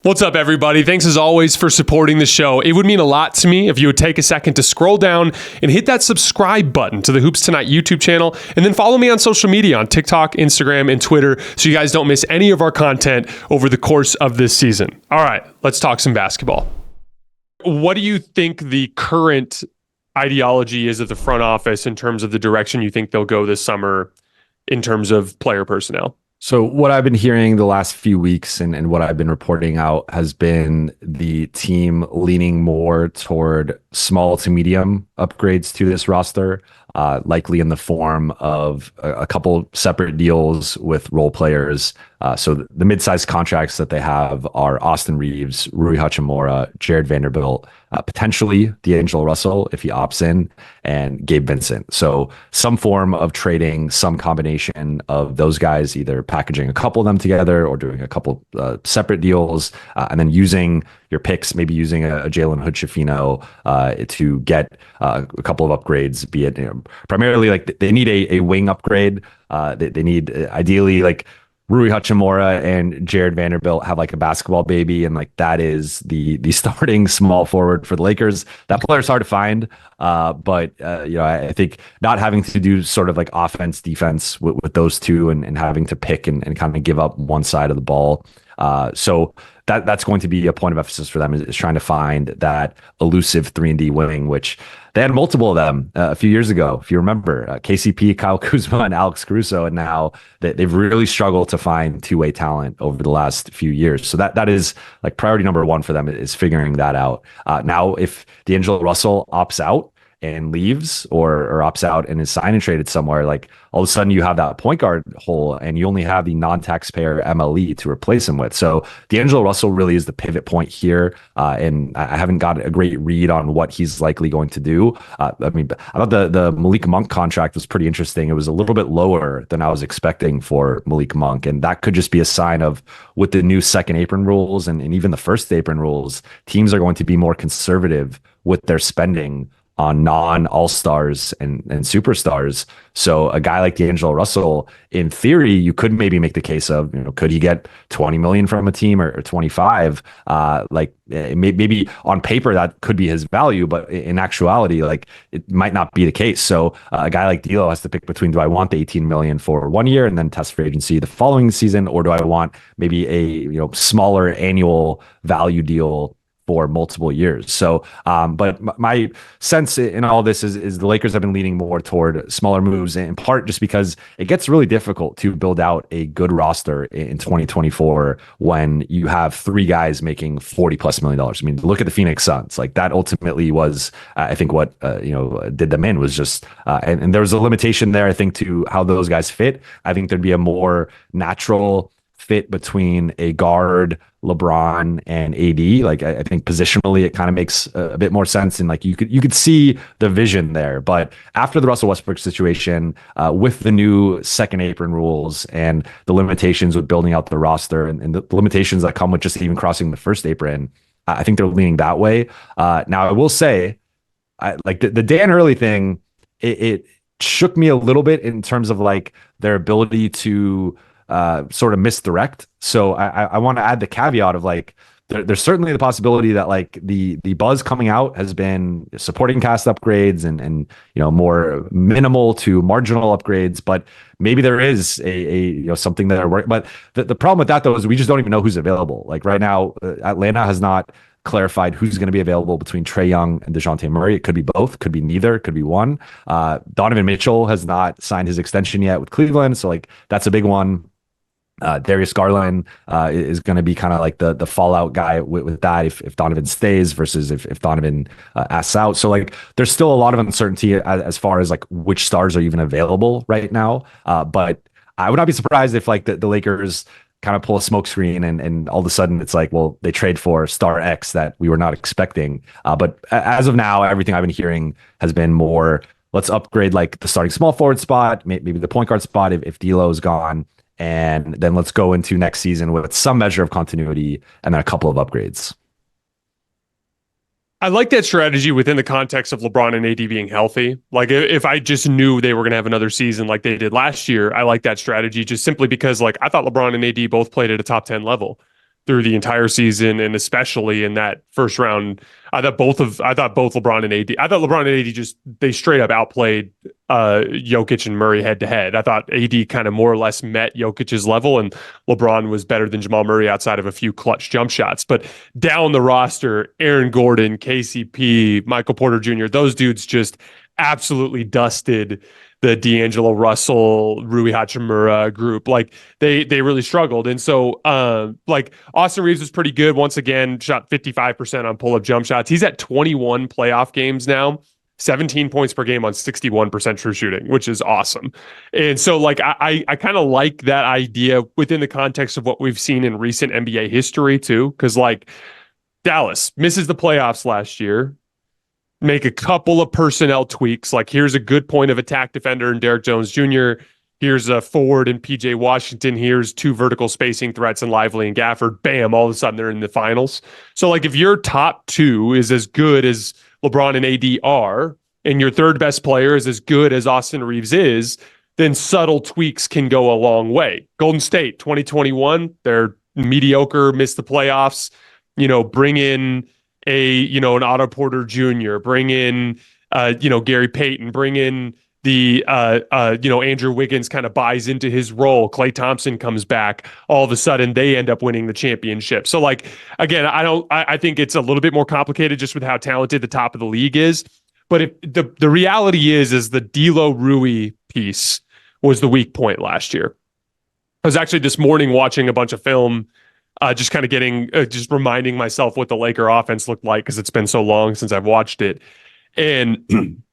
What's up, everybody? Thanks as always for supporting the show. It would mean a lot to me if you would take a second to scroll down and hit that subscribe button to the Hoops Tonight YouTube channel, and then follow me on social media on TikTok, Instagram, and Twitter so you guys don't miss any of our content over the course of this season. All right, let's talk some basketball. What do you think the current ideology is of the front office in terms of the direction you think they'll go this summer in terms of player personnel? So what I've been hearing the last few weeks and what I've been reporting out has been the team leaning more toward small to medium upgrades to this roster, likely in the form of a couple separate deals with role players. So the mid-sized contracts that they have are Austin Reeves, Rui Hachimura, Jared Vanderbilt, potentially D'Angelo Russell if he opts in, and Gabe Vincent. So some form of trading, some combination of those guys, either packaging a couple of them together or doing a couple separate deals, and then using your picks, maybe using a Jalen Hood-Schifino to get a couple of upgrades, be it primarily like they need a wing upgrade. They need ideally like Rui Hachimura and Jared Vanderbilt have like a basketball baby, and like that is the starting small forward for the Lakers. That player's hard to find, but I think not having to do sort of like offense defense with those two and having to pick and kind of give up one side of the ball. So that's going to be a point of emphasis for them is trying to find that elusive 3-and-D wing, which they had multiple of them a few years ago. If you remember, KCP, Kyle Kuzma, and Alex Caruso, and now they've really struggled to find two-way talent over the last few years. So that is like priority number one for them is figuring that out. Now, if D'Angelo Russell opts out and leaves or opts out and is signed and traded somewhere, like all of a sudden you have that point guard hole and you only have the non-taxpayer MLE to replace him with. So D'Angelo Russell really is the pivot point here. And I haven't got a great read on what he's likely going to do. I thought the Malik Monk contract was pretty interesting. It was a little bit lower than I was expecting for Malik Monk. And that could just be a sign of with the new second apron rules and even the first apron rules, teams are going to be more conservative with their spending on non-all-stars and superstars. So a guy like D'Angelo Russell, in theory, you could maybe make the case of, could he get 20 million from a team or 25? Maybe on paper that could be his value, but in actuality, like it might not be the case. So a guy like D'Lo has to pick between, do I want the 18 million for 1 year and then test free agency the following season, or do I want maybe a smaller annual value deal for multiple years? So, but my sense in all this is the Lakers have been leaning more toward smaller moves, in part just because it gets really difficult to build out a good roster in 2024 when you have three guys making $40+ million. I mean, look at the Phoenix Suns. Like that ultimately was, I think, what did them in was just, and there was a limitation there, I think, to how those guys fit. I think there'd be a more natural fit between a guard, LeBron, and AD. Like I think positionally it kind of makes a bit more sense, and like you could see the vision there. But after the Russell Westbrook situation, with the new second apron rules and the limitations with building out the roster and the limitations that come with just even crossing the first apron, I think they're leaning that way. Now I will say, like the Dan Hurley thing, it shook me a little bit in terms of like their ability to sort of misdirect. So I want to add the caveat of like, there's certainly the possibility that like the buzz coming out has been supporting cast upgrades and more minimal to marginal upgrades, but maybe there is a something that are working. But the problem with that though is we just don't even know who's available. Like right now, Atlanta has not clarified who's going to be available between Trae Young and DeJounte Murray. It could be both, could be neither, could be one. Donovan Mitchell has not signed his extension yet with Cleveland, so like that's a big one. Darius Garland is going to be kind of like the fallout guy with that if Donovan stays versus if Donovan asks out. So like there's still a lot of uncertainty as far as like which stars are even available right now. But I would not be surprised if like the Lakers kind of pull a smokescreen and all of a sudden it's like, well, they trade for star X that we were not expecting. But as of now, everything I've been hearing has been more, let's upgrade like the starting small forward spot, maybe the point guard spot if D'Lo is gone. And then let's go into next season with some measure of continuity and then a couple of upgrades. I like that strategy within the context of LeBron and AD being healthy. Like if I just knew they were going to have another season like they did last year, I like that strategy just simply because like I thought LeBron and AD both played at a top 10 level through the entire season, and especially in that first round. I thought both LeBron and AD. I thought LeBron and AD they straight up outplayed Jokic and Murray head to head. I thought AD kind of more or less met Jokic's level, and LeBron was better than Jamal Murray outside of a few clutch jump shots. But down the roster, Aaron Gordon, KCP, Michael Porter Jr., those dudes just absolutely dusted the D'Angelo Russell, Rui Hachimura group. Like they really struggled. And so like Austin Reeves was pretty good. Once again, shot 55% on pull-up jump shots. He's at 21 playoff games now, 17 points per game on 61% true shooting, which is awesome. And so like I kind of like that idea within the context of what we've seen in recent NBA history too. Cause like Dallas misses the playoffs last year. Make a couple of personnel tweaks. Like here's a good point of attack defender in Derrick Jones Jr. Here's a forward in PJ Washington. Here's two vertical spacing threats in Lively and Gafford. Bam, all of a sudden they're in the finals. So like if your top two is as good as LeBron and AD are, and your third best player is as good as Austin Reeves is, then subtle tweaks can go a long way. Golden State 2021, they're mediocre, missed the playoffs. Bring in an Otto Porter Jr., bring in, Gary Payton, bring in the, Andrew Wiggins kind of buys into his role. Klay Thompson comes back. All of a sudden they end up winning the championship. So like, again, I think it's a little bit more complicated just with how talented the top of the league is. But if the reality is the D'Lo Rui piece was the weak point last year. I was actually this morning watching a bunch of film, just kind of just reminding myself what the Laker offense looked like because it's been so long since I've watched it. And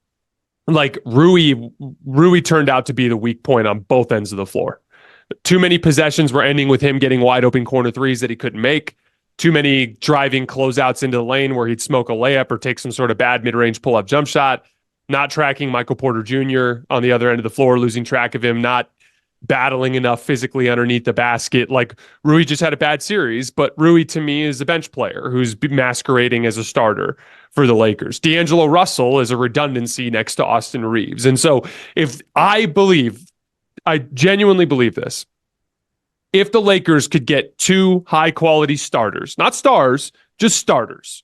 like Rui turned out to be the weak point on both ends of the floor. Too many possessions were ending with him getting wide open corner threes that he couldn't make. Too many driving closeouts into the lane where he'd smoke a layup or take some sort of bad mid-range pull-up jump shot. Not tracking Michael Porter Jr. on the other end of the floor, losing track of him, not battling enough physically underneath the basket. Like Rui just had a bad series, but Rui to me is a bench player who's masquerading as a starter for the Lakers. D'Angelo Russell is a redundancy next to Austin Reeves. And so I genuinely believe this. If the Lakers could get two high quality starters, not stars, just starters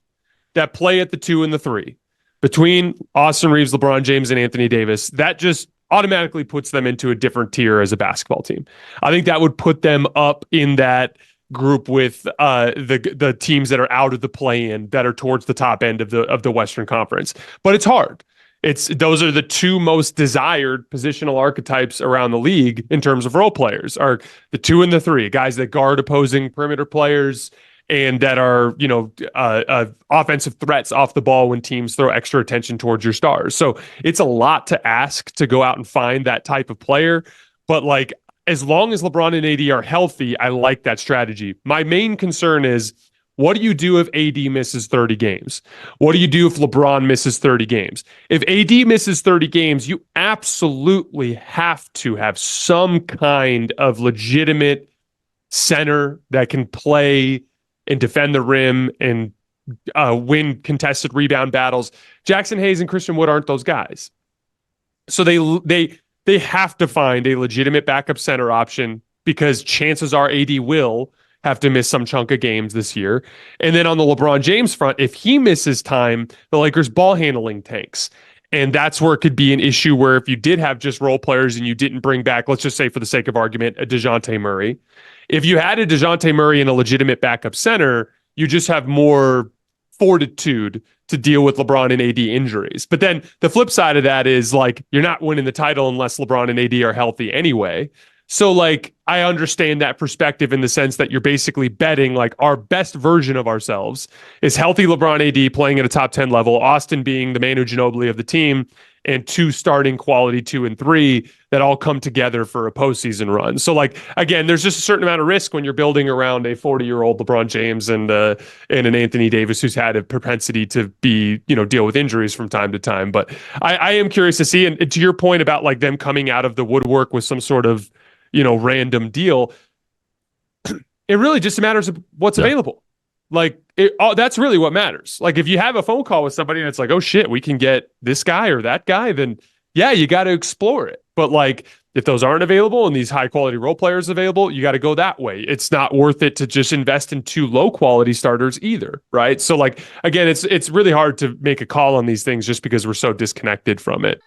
that play at the 2 and the 3 between Austin Reeves, LeBron James, and Anthony Davis, that just automatically puts them into a different tier as a basketball team. I think that would put them up in that group with the teams that are out of the play-in that are towards the top end of the Western Conference. But it's hard. Those are the two most desired positional archetypes around the league in terms of role players are the 2 and the 3, guys that guard opposing perimeter players and that are, offensive threats off the ball when teams throw extra attention towards your stars. So it's a lot to ask to go out and find that type of player. But like, as long as LeBron and AD are healthy, I like that strategy. My main concern is, what do you do if AD misses 30 games? What do you do if LeBron misses 30 games? If AD misses 30 games, you absolutely have to have some kind of legitimate center that can play and defend the rim and win contested rebound battles. Jackson Hayes and Christian Wood aren't those guys. So they have to find a legitimate backup center option because chances are AD will have to miss some chunk of games this year. And then on the LeBron James front, if he misses time, the Lakers ball handling tanks. And that's where it could be an issue where if you did have just role players and you didn't bring back, let's just say for the sake of argument, a DeJounte Murray. If you had a DeJounte Murray and a legitimate backup center, you just have more fortitude to deal with LeBron and AD injuries. But then the flip side of that is like, you're not winning the title unless LeBron and AD are healthy anyway. So like, I understand that perspective in the sense that you're basically betting like our best version of ourselves is healthy LeBron AD playing at a top 10 level, Austin being the Manu Ginobili of the team, and two starting quality 2 and 3 that all come together for a postseason run. So like, again, there's just a certain amount of risk when you're building around a 40-year-old LeBron James and an Anthony Davis who's had a propensity to be, deal with injuries from time to time. But I am curious to see, and to your point about like them coming out of the woodwork with some sort of, random deal, it really just matters of what's available. Like that's really what matters. Like if you have a phone call with somebody and it's like, oh shit, we can get this guy or that guy, then yeah, you got to explore it. But like If those aren't available and these high quality role players available, you got to go that way. It's not worth it to just invest in 2 low quality starters either, right? So like again, it's really hard to make a call on these things just because we're so disconnected from it.